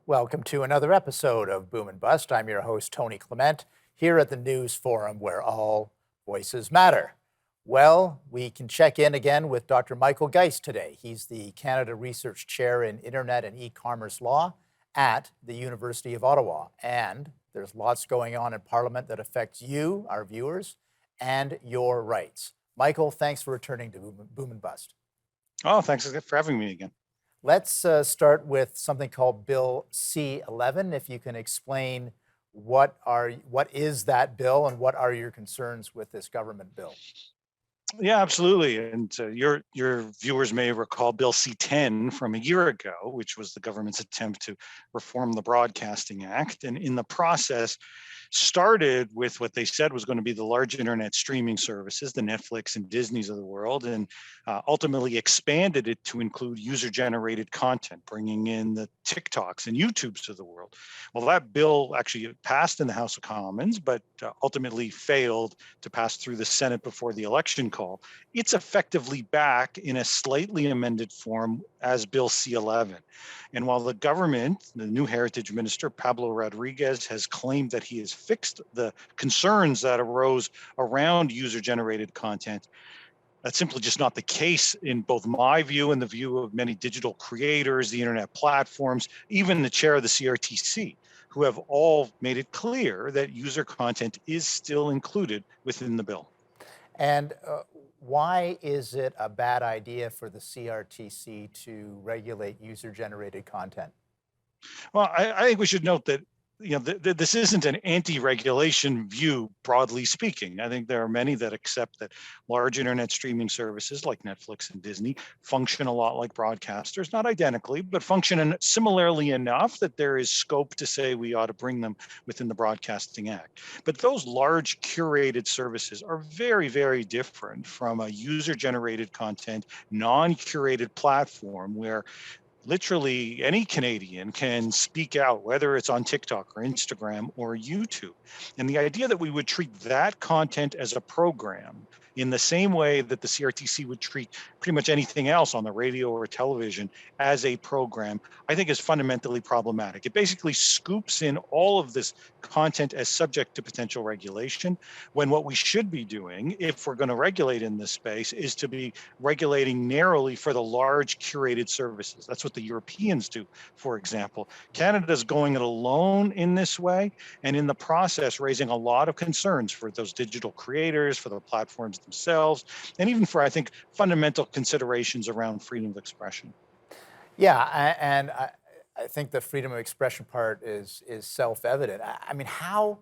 Welcome to another episode of Boom and Bust. I'm your host, Tony Clement, here at the News Forum where all voices matter. Well, we can check in again with Dr. Michael Geist today. He's the Canada Research Chair in Internet and E-commerce Law at the University of Ottawa. And there's lots going on in Parliament that affects you, our viewers, and your rights. Michael, thanks for returning to Boom and Bust. Oh, thanks for having me again. Let's start with something called Bill C-11. If you can explain what is that bill and what are your concerns with this government bill? Yeah, absolutely. And your viewers may recall Bill C-10 from a year ago, which was the government's attempt to reform the Broadcasting Act. And in the process, started with what they said was going to be the large internet streaming services, the Netflix and Disneys of the world, and ultimately expanded it to include user-generated content, bringing in the TikToks and YouTubes of the world. Well, that bill actually passed in the House of Commons, but ultimately failed to pass through the Senate before the election call. It's effectively back in a slightly amended form as Bill C-11. And while the government, the new Heritage Minister, Pablo Rodriguez, has claimed that he has fixed the concerns that arose around user-generated content, that's simply just not the case in both my view and the view of many digital creators, the internet platforms, even the chair of the CRTC, who have all made it clear that user content is still included within the bill. And why is it a bad idea for the CRTC to regulate user-generated content? Well, I think we should note that this isn't an anti-regulation view, broadly speaking. I think there are many that accept that large internet streaming services like Netflix and Disney function a lot like broadcasters, not identically, but function similarly enough that there is scope to say we ought to bring them within the Broadcasting Act. But those large curated services are very, very different from a user-generated content, non-curated platform where literally any Canadian can speak out, whether it's on TikTok or Instagram or YouTube. And the idea that we would treat that content as a program in the same way that the CRTC would treat pretty much anything else on the radio or television as a program, I think is fundamentally problematic. It basically scoops in all of this content as subject to potential regulation, when what we should be doing, if we're going to regulate in this space, is to be regulating narrowly for the large curated services. That's what the Europeans do, for example. Canada's going it alone in this way, and in the process raising a lot of concerns for those digital creators, for the platforms themselves, and even for, I think, fundamental considerations around freedom of expression. Yeah, and I think the freedom of expression part is self-evident. I mean, how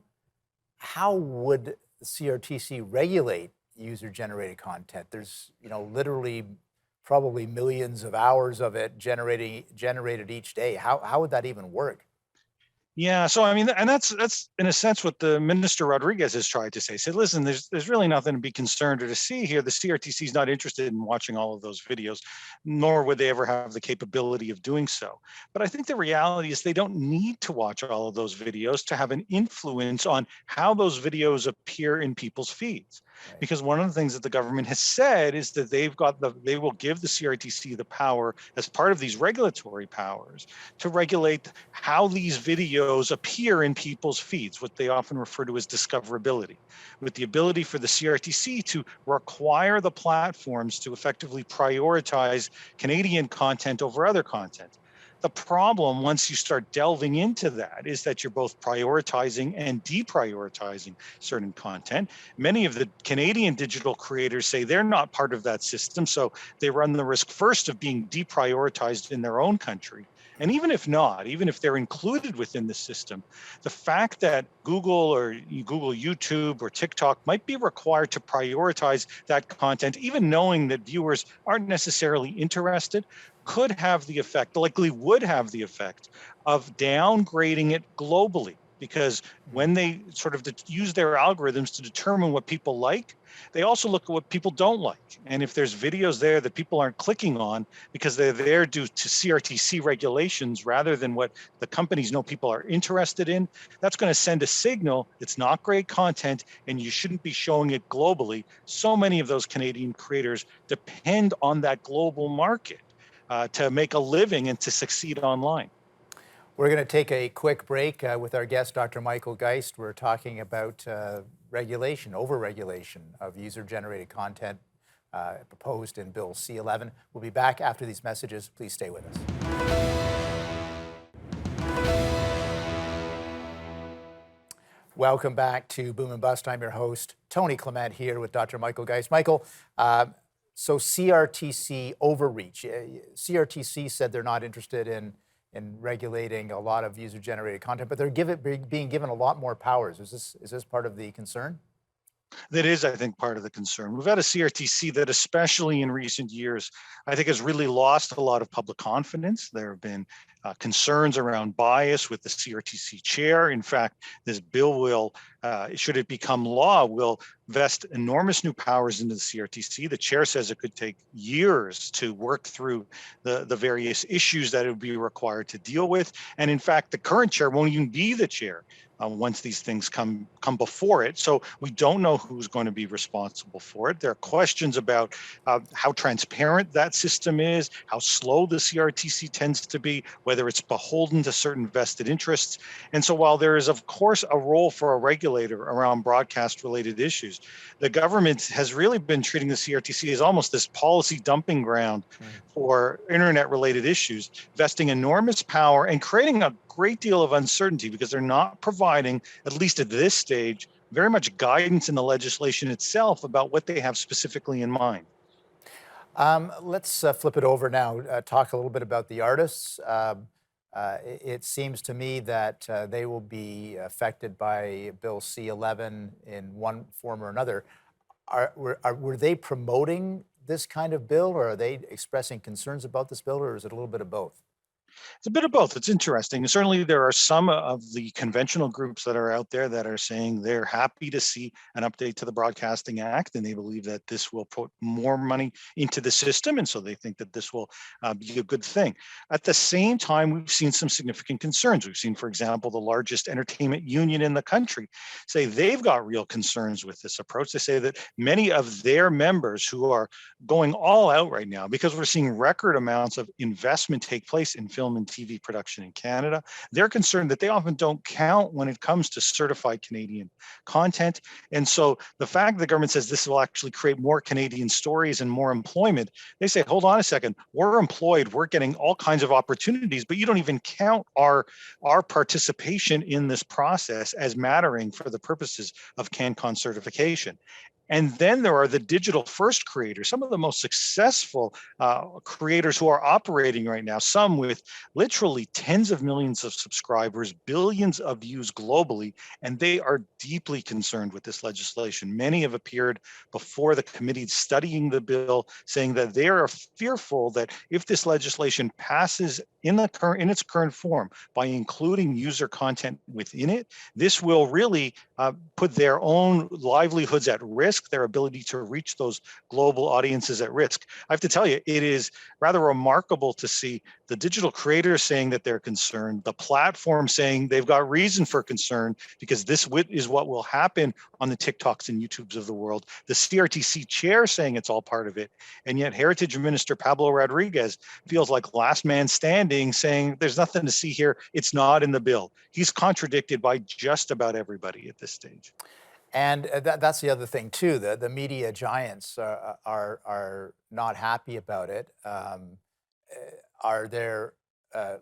would the CRTC regulate user-generated content? There's, literally probably millions of hours of it generated each day. How would that even work? Yeah, so I mean, and that's in a sense what the Minister Rodriguez has tried to say. He said, listen, there's really nothing to be concerned or to see here. The CRTC is not interested in watching all of those videos, nor would they ever have the capability of doing so. But I think the reality is they don't need to watch all of those videos to have an influence on how those videos appear in people's feeds. Right. Because one of the things that the government has said is that they will give the CRTC the power as part of these regulatory powers to regulate how these videos appear in people's feeds, what they often refer to as discoverability, with the ability for the CRTC to require the platforms to effectively prioritize Canadian content over other content. The problem, once you start delving into that, is that you're both prioritizing and deprioritizing certain content. Many of the Canadian digital creators say they're not part of that system, so they run the risk first of being deprioritized in their own country. And even if not, even if they're included within the system, the fact that Google, YouTube, or TikTok might be required to prioritize that content, even knowing that viewers aren't necessarily interested, could have the effect, likely would have the effect, of downgrading it globally. Because when they sort of use their algorithms to determine what people like, they also look at what people don't like. And if there's videos there that people aren't clicking on because they're there due to CRTC regulations rather than what the companies know people are interested in, that's going to send a signal it's not great content and you shouldn't be showing it globally. So many of those Canadian creators depend on that global market to make a living and to succeed online. We're going to take a quick break with our guest, Dr. Michael Geist. We're talking about regulation, over-regulation of user-generated content proposed in Bill C-11. We'll be back after these messages. Please stay with us. Welcome back to Boom and Bust. I'm your host, Tony Clement, here with Dr. Michael Geist. Michael, so CRTC overreach. CRTC said they're not interested in regulating a lot of user-generated content, but they're being given a lot more powers. Is this part of the concern? That is, I think, part of the concern. We've had a CRTC that, especially in recent years, I think has really lost a lot of public confidence. There have been concerns around bias with the CRTC chair. In fact, this bill will, should it become law, will vest enormous new powers into the CRTC. The chair says it could take years to work through the various issues that it would be required to deal with. And in fact, the current chair won't even be the chair once these things come before it. So we don't know who's going to be responsible for it. There are questions about how transparent that system is, how slow the CRTC tends to be, whether it's beholden to certain vested interests. And so while there is, of course, a role for a regulator around broadcast-related issues, the government has really been treating the CRTC as almost this policy dumping ground for internet-related issues, vesting enormous power and creating a great deal of uncertainty because they're not providing, at least at this stage, very much guidance in the legislation itself about what they have specifically in mind. Let's flip it over now, talk a little bit about the artists. It seems to me that they will be affected by Bill C-11 in one form or another. Were they promoting this kind of bill, or are they expressing concerns about this bill, or is it a little bit of both? It's a bit of both. It's interesting. Certainly, there are some of the conventional groups that are out there that are saying they're happy to see an update to the Broadcasting Act, and they believe that this will put more money into the system, and so they think that this will be a good thing. At the same time, we've seen some significant concerns. We've seen, for example, the largest entertainment union in the country say they've got real concerns with this approach. They say that many of their members who are going all out right now, because we're seeing record amounts of investment take place in film and TV production in Canada. They're concerned that they often don't count when it comes to certified Canadian content. And so the fact the government says this will actually create more Canadian stories and more employment, they say, hold on a second, we're employed, we're getting all kinds of opportunities, but you don't even count our participation in this process as mattering for the purposes of CanCon certification. And then there are the digital first creators, some of the most successful creators who are operating right now, some with literally tens of millions of subscribers, billions of views globally, and they are deeply concerned with this legislation. Many have appeared before the committee studying the bill, saying that they are fearful that if this legislation passes in its current form by including user content within it, this will really put their own livelihoods at risk, their ability to reach those global audiences at risk. I have to tell you, it is rather remarkable to see the digital creators saying that they're concerned, the platform saying they've got reason for concern because this is what will happen on the TikToks and YouTubes of the world, the CRTC chair saying it's all part of it, and yet Heritage Minister Pablo Rodriguez feels like last man standing, saying there's nothing to see here, it's not in the bill. He's contradicted by just about everybody at this stage. And that's the other thing too. The media giants are not happy about it. Are there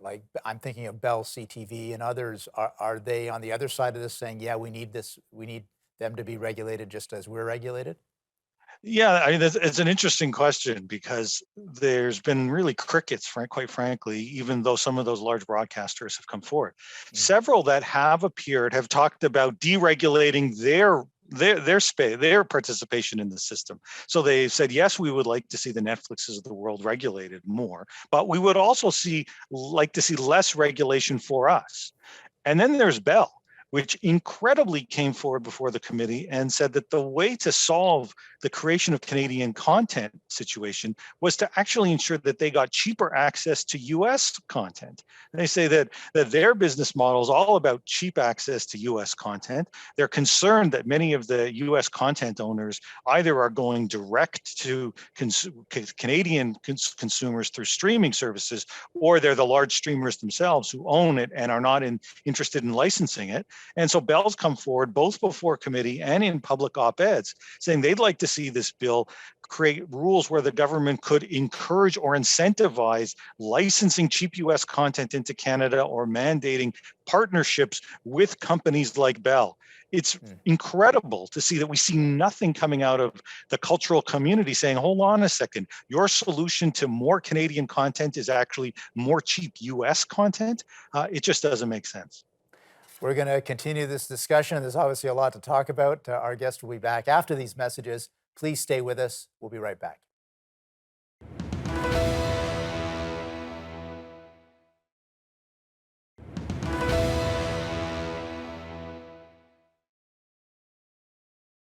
like I'm thinking of Bell CTV and others? Are they on the other side of this saying, yeah, we need this, we need them to be regulated just as we're regulated? Yeah, I mean, it's an interesting question because there's been really crickets, quite frankly, even though some of those large broadcasters have come forward. Several that have appeared have talked about deregulating their space, their participation in the system. So they said, yes, we would like to see the Netflixes of the world regulated more, but we would also like to see less regulation for us. And then there's Bell, which incredibly came forward before the committee and said that the way to solve the creation of Canadian content situation was to actually ensure that they got cheaper access to US content. They say that their business model is all about cheap access to US content. They're concerned that many of the US content owners either are going direct to Canadian consumers through streaming services, or they're the large streamers themselves who own it and are not interested in licensing it. And so Bell's come forward both before committee and in public op-eds saying they'd like to see this bill create rules where the government could encourage or incentivize licensing cheap US content into Canada, or mandating partnerships with companies like Bell. It's incredible to see that we see nothing coming out of the cultural community saying, hold on a second, your solution to more Canadian content is actually more cheap US content. It just doesn't make sense. We're going to continue this discussion. There's obviously a lot to talk about. Our guest will be back after these messages. Please stay with us. We'll be right back.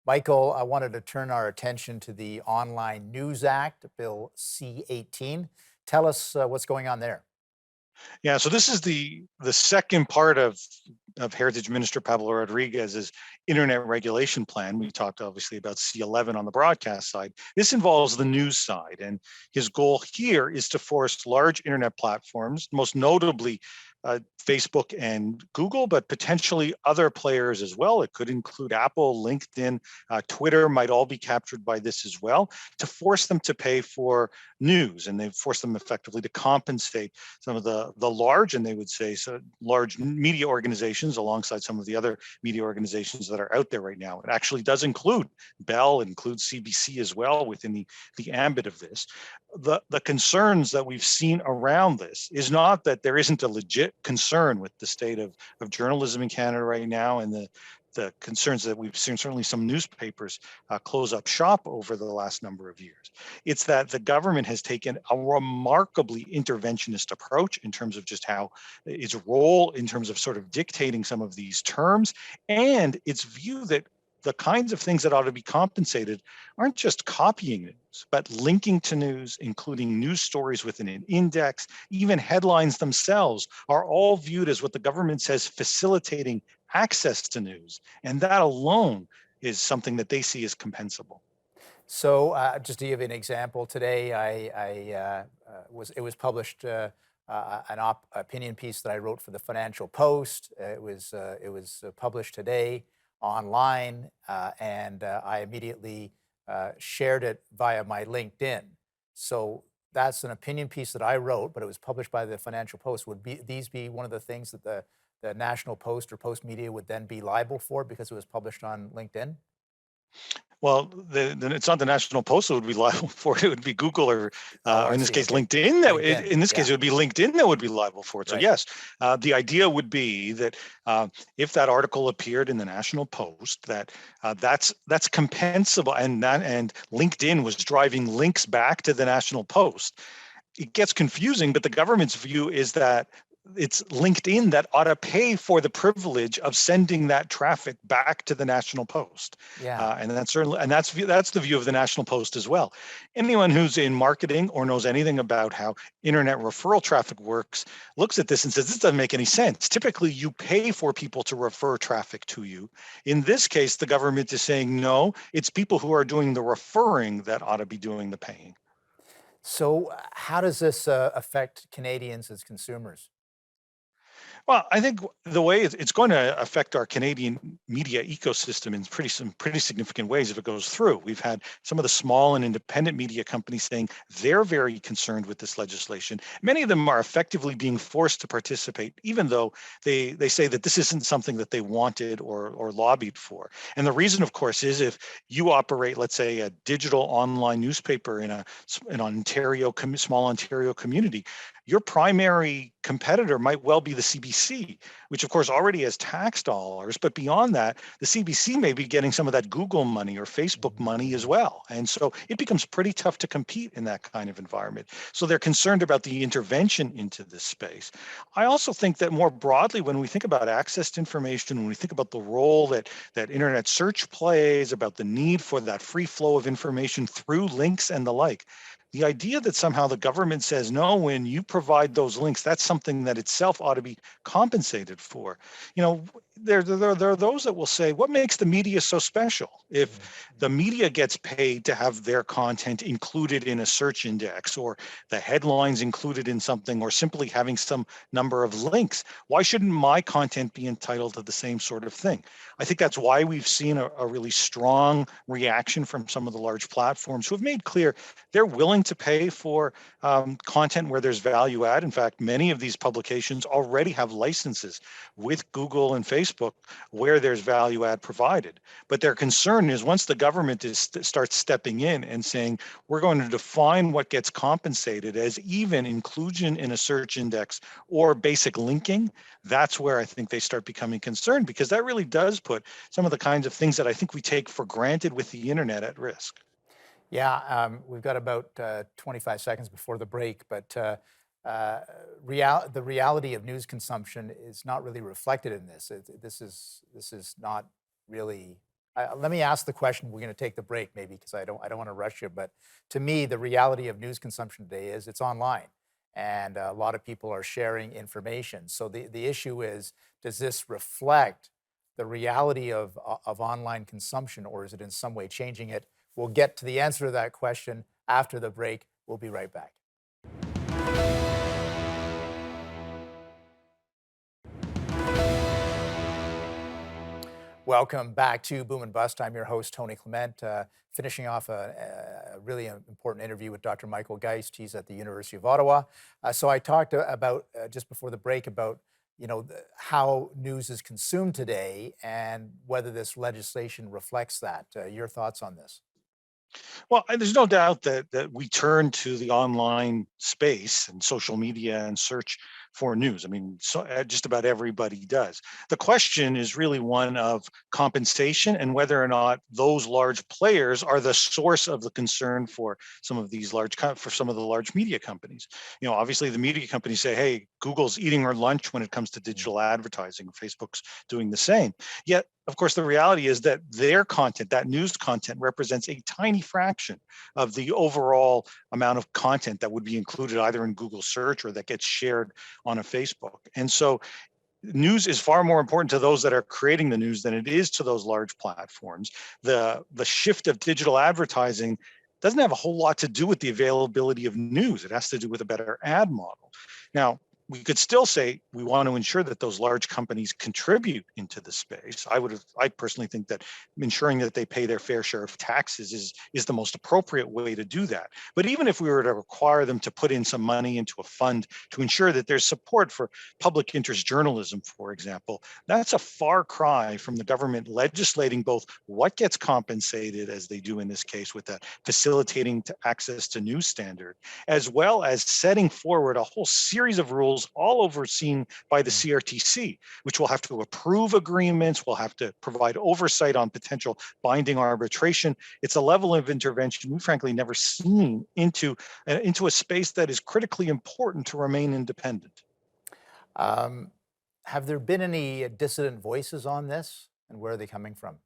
Michael, I wanted to turn our attention to the Online News Act, Bill C-18. Tell us what's going on there. Yeah, so this is the second part of Heritage Minister Pablo Rodriguez's internet regulation plan. We talked obviously about C-11 on the broadcast side. This involves the news side, and his goal here is to force large internet platforms, most notably Facebook and Google, but potentially other players as well. It could include Apple, LinkedIn, Twitter might all be captured by this as well, to force them to pay for news. And they force them effectively to compensate some of the large, and they would say so, large media organizations alongside some of the other media organizations that are out there right now. It actually does include Bell, it includes CBC as well within the ambit of this. The concerns that we've seen around this is not that there isn't a legit concern with the state of journalism in Canada right now, and the concerns that we've seen, certainly some newspapers close up shop over the last number of years. It's that the government has taken a remarkably interventionist approach in terms of just how its role in terms of sort of dictating some of these terms, and its view that the kinds of things that ought to be compensated aren't just copying news, but linking to news, including news stories within an index, even headlines themselves are all viewed as what the government says facilitating access to news. And that alone is something that they see as compensable. So just to give you an example, today it was published an opinion piece that I wrote for the Financial Post. It was published today online, and I immediately shared it via my LinkedIn. So that's an opinion piece that I wrote, but it was published by the Financial Post. Would these be one of the things that the National Post or Post Media would then be liable for because it was published on LinkedIn? Well, then it's not the National Post that would be liable for it. It would be Google or in this case, okay. LinkedIn. In this case, yeah. it would be LinkedIn that would be liable for it. So Right. yes, the idea would be that if that article appeared in the National Post, that's compensable, and LinkedIn was driving links back to the National Post. It gets confusing, but the government's view is that it's LinkedIn that ought to pay for the privilege of sending that traffic back to the National Post. Yeah. And that's certainly, and that's the view of the National Post as well. Anyone who's in marketing or knows anything about how internet referral traffic works looks at this and says, this doesn't make any sense. Typically, you pay for people to refer traffic to you. In this case, the government is saying, no, it's people who are doing the referring that ought to be doing the paying. So how does this affect Canadians as consumers? Well, I think the way it's going to affect our Canadian media ecosystem in some pretty significant ways if it goes through. We've had some of the small and independent media companies saying they're very concerned with this legislation. Many of them are effectively being forced to participate, even though they say that this isn't something that they wanted or lobbied for. And the reason, of course, is if you operate, let's say, a digital online newspaper in an Ontario small Ontario community, your primary competitor might well be the CBC, which of course already has tax dollars. But beyond that, the CBC may be getting some of that Google money or Facebook money as well. And so it becomes pretty tough to compete in that kind of environment. So they're concerned about the intervention into this space. I also think that more broadly, when we think about access to information, when we think about the role that internet search plays, about the need for that free flow of information through links and the like, the idea that somehow the government says, no, when you provide those links, that's something that itself ought to be compensated for. You know, there are those that will say, what makes the media so special? If the media gets paid to have their content included in a search index, or the headlines included in something, or simply having some number of links, why shouldn't my content be entitled to the same sort of thing? I think that's why we've seen a really strong reaction from some of the large platforms who have made clear they're willing to pay for content where there's value add. In fact, many of these publications already have licenses with Google and Facebook where there's value add provided. But their concern is once the government starts stepping in and saying, we're going to define what gets compensated as even inclusion in a search index or basic linking, that's where I think they start becoming concerned, because that really does put some of the kinds of things that I think we take for granted with the internet at risk. Yeah, we've got about 25 seconds before the break, but the reality of news consumption is not really reflected in this. This is not really. Let me ask the question. We're going to take the break, maybe, because I don't want to rush you. But to me, the reality of news consumption today is it's online, and a lot of people are sharing information. So the issue is, does this reflect the reality of online consumption, or is it in some way changing it? We'll get to the answer to that question after the break. We'll be right back. Welcome back to Boom and Bust. I'm your host, Tony Clement, finishing off a really important interview with Dr. Michael Geist. He's at the University of Ottawa. So I talked about, just before the break, about how news is consumed today and whether this legislation reflects that. Your thoughts on this? Well, there's no doubt that we turn to the online space and social media and search for news. I mean, just about everybody does. The question is really one of compensation and whether or not those large players are the source of the concern for some of these some of the large media companies. You know, obviously the media companies say, hey, Google's eating our lunch when it comes to digital advertising. Facebook's doing the same. Yet, of course, the reality is that their content, that news content, represents a tiny fraction of the overall amount of content that would be included either in Google search or that gets shared on a Facebook. And so news is far more important to those that are creating the news than it is to those large platforms. The shift of digital advertising doesn't have a whole lot to do with the availability of news. It has to do with a better ad model. Now, we could still say we want to ensure that those large companies contribute into the space. I personally think that ensuring that they pay their fair share of taxes is the most appropriate way to do that. But even if we were to require them to put in some money into a fund to ensure that there's support for public interest journalism, for example, that's a far cry from the government legislating both what gets compensated, as they do in this case with that facilitating access to news standard, as well as setting forward a whole series of rules all overseen by the CRTC, which will have to approve agreements, will have to provide oversight on potential binding arbitration. It's a level of intervention we've frankly never seen into a space that is critically important to remain independent. Have there been any dissident voices on this, and where are they coming from?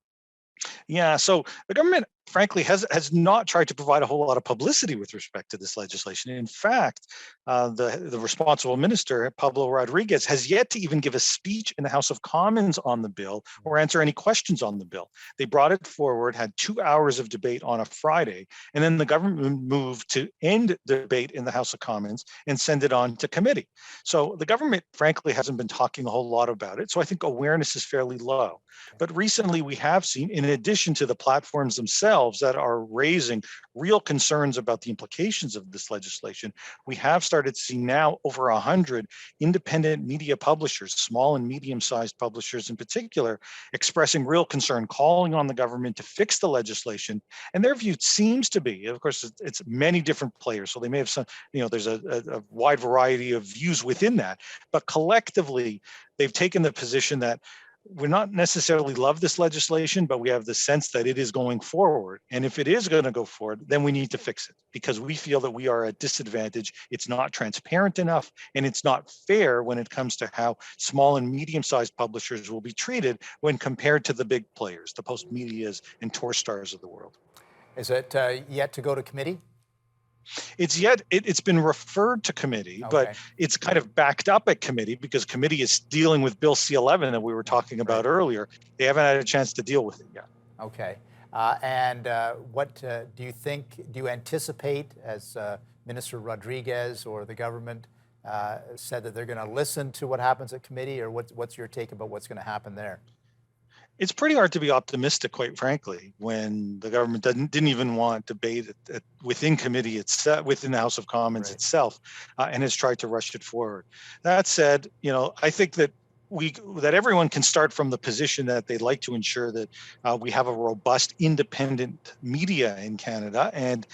Yeah, so the government, frankly, has not tried to provide a whole lot of publicity with respect to this legislation. In fact, the responsible minister, Pablo Rodriguez, has yet to even give a speech in the House of Commons on the bill or answer any questions on the bill. They brought it forward, had 2 hours of debate on a Friday, and then the government moved to end the debate in the House of Commons and send it on to committee. So the government, frankly, hasn't been talking a whole lot about it. So I think awareness is fairly low. But recently we have seen, in addition to the platforms themselves, themselves that are raising real concerns about the implications of this legislation. We have started to see now over 100 independent media publishers, small and medium-sized publishers in particular, expressing real concern, calling on the government to fix the legislation. And their view seems to be, of course, it's many different players, so they may have some, there's a wide variety of views within that, but collectively, they've taken the position that we're not necessarily love this legislation, but we have the sense that it is going forward. And if it is going to go forward, then we need to fix it because we feel that we are at disadvantage. It's not transparent enough, and it's not fair when it comes to how small and medium-sized publishers will be treated when compared to the big players, the Postmedias and Torstars of the world. Is it yet to go to committee? It's been referred to committee, but it's kind of backed up at committee because committee is dealing with Bill C-11 that we were talking about earlier. They haven't had a chance to deal with it yet. Okay. And what do you think, do you anticipate, as Minister Rodriguez or the government said, that they're going to listen to what happens at committee, or what's your take about what's going to happen there? It's pretty hard to be optimistic, quite frankly, when the government didn't even want debate within committee itself, within the House of Commons itself, and has tried to rush it forward. That said, I think that everyone can start from the position that they'd like to ensure that we have a robust, independent media in Canada, and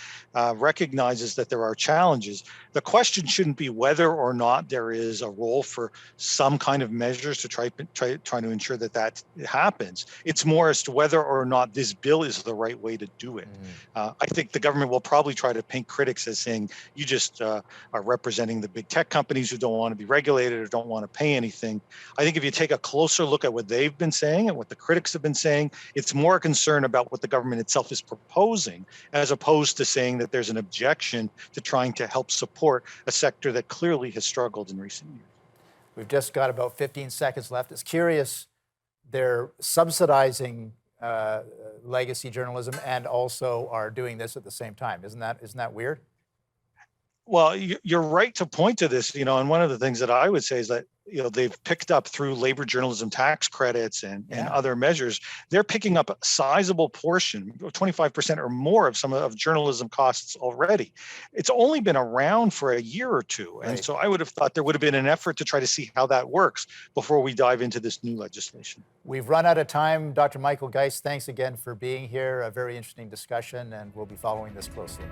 recognizes that there are challenges. The question shouldn't be whether or not there is a role for some kind of measures to try to ensure that happens. It's more as to whether or not this bill is the right way to do it. I think the government will probably try to paint critics as saying, you just are representing the big tech companies who don't want to be regulated or don't want to pay anything. I think if you take a closer look at what they've been saying and what the critics have been saying, it's more a concern about what the government itself is proposing, as opposed to saying that there's an objection to trying to help support a sector that clearly has struggled in recent years. We've just got about 15 seconds left. It's curious, they're subsidizing legacy journalism and also are doing this at the same time. Isn't that weird? Well, you're right to point to this, and one of the things that I would say is that, they've picked up through labor journalism tax credits and other measures, they're picking up a sizable portion, 25% or more of some of journalism costs already. It's only been around for a year or two. And so I would have thought there would have been an effort to try to see how that works before we dive into this new legislation. We've run out of time. Dr. Michael Geist, thanks again for being here. A very interesting discussion, and we'll be following this closely.